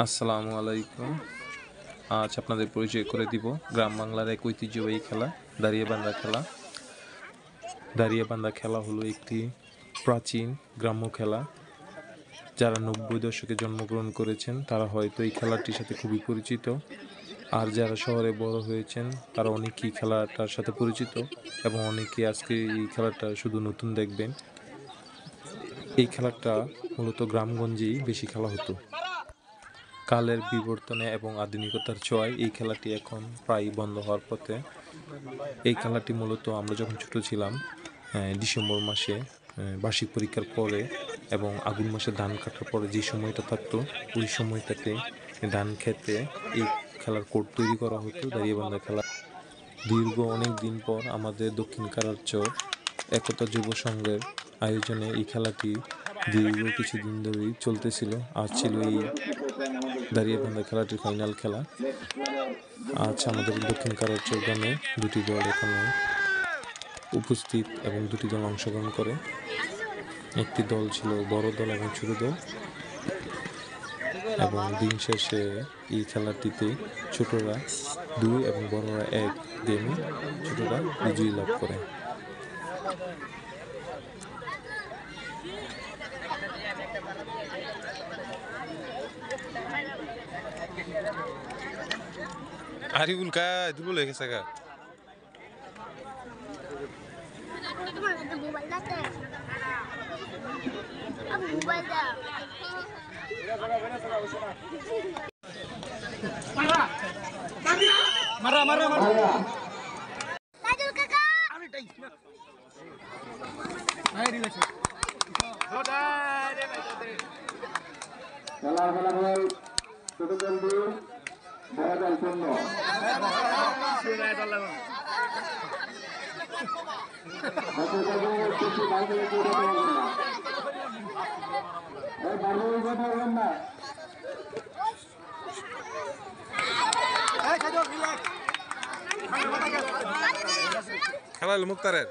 আসসালামু আলাইকুম। আজ আপনাদের পরিচয় করে দিব গ্রাম বাংলার এক ঐতিহ্যবাহী খেলা দাঁড়িয়াবান্ধা খেলা। দাঁড়িয়াবান্ধা খেলা হলো একটি প্রাচীন গ্রাম্য খেলা। যারা ৯০ দশকে জন্মগ্রহণ করেছেন তারা হয়তো এই খেলাটির সাথে খুবই পরিচিত। আর যারা শহরে বড় হয়েছেন তারা অনেকেই খেলাটার সাথে পরিচিত এবং অনেকে আজকে এই খেলাটা শুধু নতুন দেখবেন। এই খেলাটা মূলত গ্রামগঞ্জেই বেশি খেলা হতো। কালের বিবর্তনে এবং আধুনিকতার ছোঁয়ায় এই খেলাটি এখন প্রায় বন্ধ হওয়ার পথে। এই খেলাটি মূলত আমরা যখন ছোট ছিলাম ডিসেম্বর মাসে বার্ষিক পরীক্ষার পরে এবং আগুন মাসে ধান কাটার পরে যে সময়টা থাকতো ওই সময়টাতে ধান খেতে এই খেলার কোর্ট তৈরি করা হতো দাঁড়িয়াবান্ধা খেলা। দীর্ঘ অনেক দিন পর আমাদের দক্ষিণ কারারচর একতা যুব সংঘের আয়োজনে এই খেলাটি দীর্ঘ কিছুদিন ধরেই চলতেছিল। আজ ছিল এই দাঁড়িয়াবান্ধা খেলাটির ফাইনাল খেলা। আজ আমাদের দক্ষিণ কারারচর গ্রামে দুটি দল এখানে উপস্থিত এবং দুটি দল অংশগ্রহণ করে। একটি দল ছিল বড় দল এবং ছোট দল, এবং দিন শেষে এই খেলাটিতে ছোটরা 2 এবং বড়রা 1 গেমে ছোটরা বিজয়ী লাভ করে। আরিফুল কা দুবল হয়ে গেছে গা মারা মারা মারা Tajul kakak. আরে গেছে খেলা ফলাফল ছোট দল 2 বড় দল 0। খেলা হলো মুক্তারের